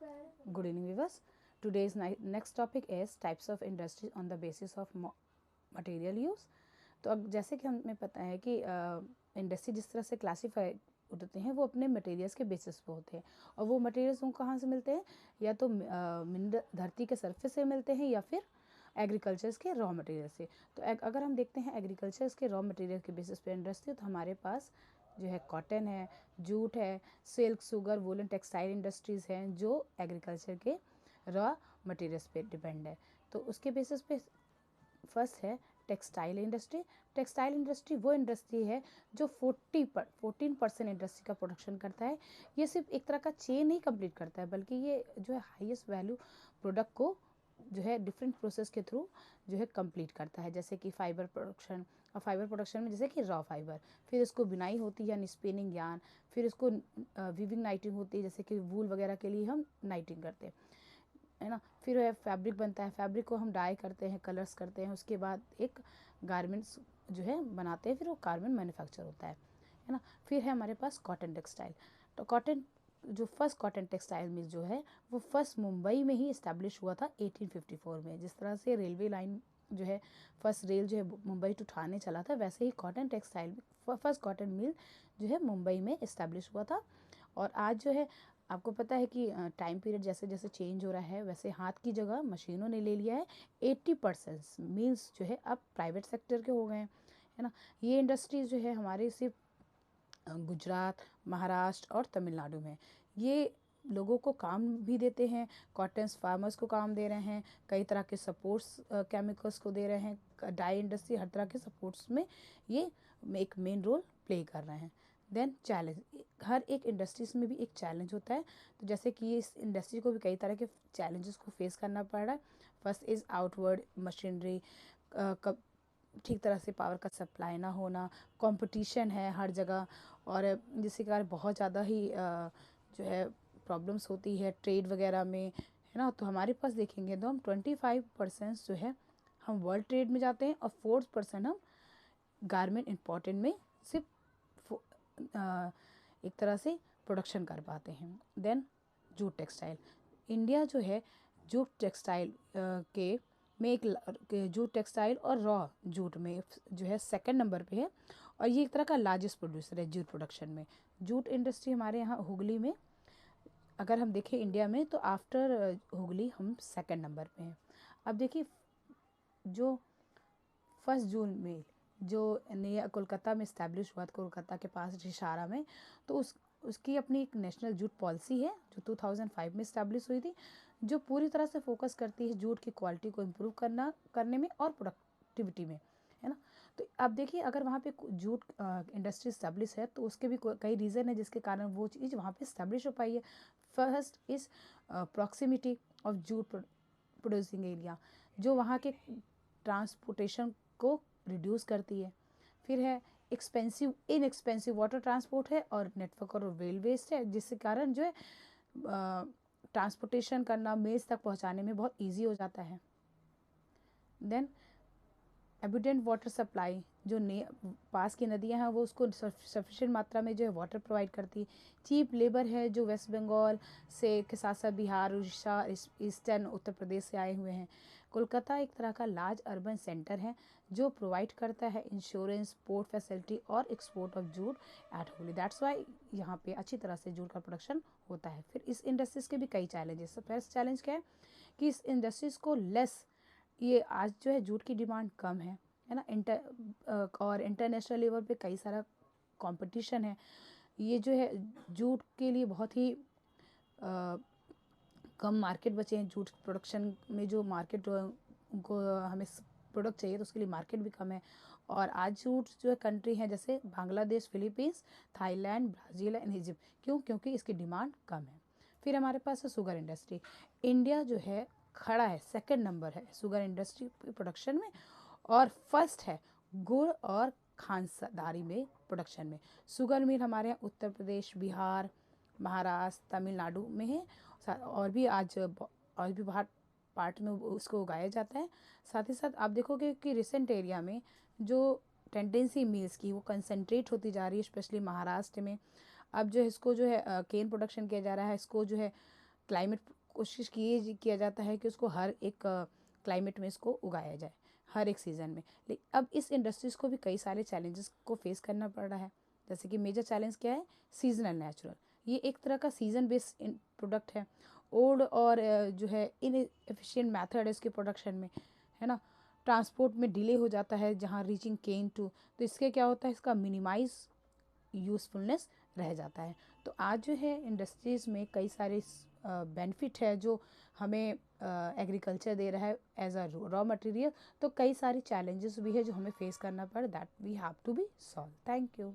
Good evening, viewers. Today's next topic is types of industries on the basis of material use. तो अब जैसे कि हमें पता है कि इंडस्ट्री जिस तरह से क्लासीफाई होते हैं वो अपने मटेरियल्स के बेसिस पे होते हैं, और वो मटेरियल्स उनको कहाँ से मिलते हैं, या तो मिनरल धरती के सरफेस से मिलते हैं या फिर एग्रीकल्चर्स के रॉ मटेरियल से। तो अगर हम देखते हैं एग्रीकल्चर्स के रॉ मटेरियल के बेसिस पे इंडस्ट्री, तो हमारे पास जो है कॉटन है, जूट है, silk, sugar, woollen, textile industries हैं जो एग्रीकल्चर के रॉ मटेरियल्स पे डिपेंड है। तो उसके बेसिस पे फर्स्ट है टेक्सटाइल इंडस्ट्री। टेक्सटाइल इंडस्ट्री वो इंडस्ट्री है जो 14% इंडस्ट्री का प्रोडक्शन करता है। ये सिर्फ एक तरह का चेन ही कंप्लीट करता है, बल्कि ये जो है हाईएस्ट वैल्यू प्रोडक्ट को जो है डिफरेंट प्रोसेस के थ्रू जो है कंप्लीट करता है, जैसे कि फाइबर प्रोडक्शन। और फाइबर प्रोडक्शन में जैसे कि रॉ फाइबर, फिर इसको बिनाई होती है यानी स्पिनिंग यार्न, फिर इसको वीविंग नाइटिंग होती है, जैसे कि वूल वगैरह के लिए हम नाइटिंग करते हैं, है ना। फिर है फैब्रिक बनता है, फैब्रिक को हम डाई करते हैं, कलर्स करते हैं, उसके बाद एक गारमेंट्स जो है बनाते हैं, फिर वो गारमेंट मैन्युफैक्चर होता है ना। फिर है हमारे पास कॉटन टेक्सटाइल। तो कॉटन जो फर्स्ट कॉटन टेक्सटाइल मिल जो है वो फर्स्ट मुंबई में ही इस्टेब्लिश हुआ था 1854 में। जिस तरह से रेलवे लाइन जो है फर्स्ट रेल जो है मुंबई टू ठाणे चला था, वैसे ही cotton textile first cotton mill जो है मुंबई में इस्टेब्लिश हुआ था। और आज जो है आपको पता है कि टाइम पीरियड जैसे जैसे चेंज हो रहा है, वैसे हाथ की जगह मशीनों ने ले लिया है। 80% मिल्स जो है अब प्राइवेट सेक्टर के हो गए हैं, है ना। ये इंडस्ट्रीज जो है हमारे सिर्फ गुजरात, महाराष्ट्र और तमिलनाडु में। ये लोगों को काम भी देते हैं, कॉटन्स फार्मर्स को काम दे रहे हैं, कई तरह के सपोर्ट्स केमिकल्स को दे रहे हैं, डाई इंडस्ट्री, हर तरह के सपोर्ट्स में ये एक मेन रोल प्ले कर रहे हैं। देन चैलेंज, हर एक इंडस्ट्रीज में भी एक चैलेंज होता है। तो जैसे कि इस इंडस्ट्री को भी कई तरह के चैलेंजेस को फेस करना पड़ रहा है। फर्स्ट इज़ आउटवर्ड मशीनरी, ठीक तरह से पावर का सप्लाई ना होना, कंपटीशन है हर जगह, और जिसके कारण बहुत ज़्यादा ही जो है प्रॉब्लम्स होती है ट्रेड वगैरह में, है ना। तो हमारे पास देखेंगे तो हम 25% जो है हम वर्ल्ड ट्रेड में जाते हैं, और 4% हम गारमेंट इम्पोर्टेंट में सिर्फ एक तरह से प्रोडक्शन कर पाते हैं। देन जूट टेक्सटाइल, इंडिया जो है जूट टेक्सटाइल के में एक जूट टेक्सटाइल और रॉ जूट में जो है सेकंड नंबर पे है, और ये एक तरह का लार्जेस्ट प्रोड्यूसर है जूट प्रोडक्शन में। जूट इंडस्ट्री हमारे यहाँ हुगली में, अगर हम देखें इंडिया में, तो आफ्टर हुगली हम सेकंड नंबर पे हैं। अब देखिए जो फर्स्ट जून में जो नया कोलकाता में इस्टेब्लिश हुआ था, कोलकाता के पास रिशारा में, तो उसकी अपनी एक नेशनल जूट पॉलिसी है जो 2005 में इस्टेब्लिश हुई थी, जो पूरी तरह से फोकस करती है जूट की क्वालिटी को इम्प्रूव करने में और प्रोडक्टिविटी में, है ना। तो अब देखिए अगर वहाँ पे जूट इंडस्ट्री इस्टेब्लिश है, तो उसके भी कई रीज़न है जिसके कारण वो चीज़ वहाँ पे इस्टेब्लिश हो पाई है। First is proximity of jute producing area, जो वहाँ के ट्रांसपोर्टेशन को रिड्यूस करती है। फिर है इनएक्सपेंसिव वाटर ट्रांसपोर्ट है, और नेटवर्क और रेलवेज है, जिसके कारण जो है ट्रांसपोर्टेशन करना मेज तक पहुंचाने में बहुत इजी हो जाता है। देन एबिडेंट वाटर सप्लाई, जो पास की नदियां हैं वो उसको सफिशिएंट मात्रा में जो है वाटर प्रोवाइड करती है। चीप लेबर है जो वेस्ट बंगाल से के साथ साथ बिहार, उड़ीसा, ईस्टर्न उत्तर प्रदेश से आए हुए हैं। कोलकाता एक तरह का लार्ज अर्बन सेंटर है जो प्रोवाइड करता है इंश्योरेंस, पोर्ट फैसिलिटी और export of jute at Hooghly. That's why यहाँ पे अच्छी तरह से जूट का प्रोडक्शन होता है। फिर इस इंडस्ट्रीज के भी कई चैलेंजेस। फर्स्ट चैलेंज क्या है कि इस इंडस्ट्रीज को ये आज जो है जूट की डिमांड कम है ना। और इंटरनेशनल लेवल पे कई सारा कंपटीशन है। ये जो है जूट के लिए बहुत ही कम मार्केट बचे हैं। जूट प्रोडक्शन में जो मार्केट उनको हमें प्रोडक्ट चाहिए तो उसके लिए मार्केट भी कम है। और आज जूट जो है कंट्री है जैसे Bangladesh, Philippines, Thailand, Brazil and Egypt, क्योंकि इसकी डिमांड कम है। फिर हमारे पास है शुगर इंडस्ट्री। इंडिया जो है खड़ा है, सेकंड नंबर है शुगर इंडस्ट्री प्रोडक्शन में, और फर्स्ट है गुड़ और खानदारी में प्रोडक्शन में। शुगर मिल हमारे यहाँ उत्तर प्रदेश, बिहार, महाराष्ट्र, तमिलनाडु में है, और भी बाहर पार्ट में उसको उगाया जाता है। साथ ही साथ आप देखोगे कि रिसेंट एरिया में जो टेंडेंसी मिल्स की वो कंसंट्रेट होती जा रही है, स्पेशली महाराष्ट्र में। अब जो है इसको जो है केन प्रोडक्शन किया जा रहा है, इसको जो है क्लाइमेट कोशिश किया जाता है कि उसको हर एक क्लाइमेट में इसको उगाया जाए, हर एक सीज़न में। लेकिन अब इस इंडस्ट्रीज़ को भी कई सारे चैलेंजेस को फेस करना पड़ रहा है। जैसे कि मेजर चैलेंज क्या है, सीजनल नेचुरल, ये एक तरह का सीजन बेस्ड प्रोडक्ट है। ओल्ड और जो है इनएफिशिएंट मेथड है इसके प्रोडक्शन में, है ना। ट्रांसपोर्ट में डिले हो जाता है जहाँ रीचिंग केन टू, तो इसके क्या होता है, इसका मिनिमाइज यूज़फुलनेस रह जाता है। तो आज जो है इंडस्ट्रीज़ में कई सारे बेनिफिट है जो हमें एग्रीकल्चर दे रहा है एज अ रॉ मटेरियल, तो कई सारी चैलेंजेस भी है जो हमें फेस करना पड़े, that we have to be solve. Thank you.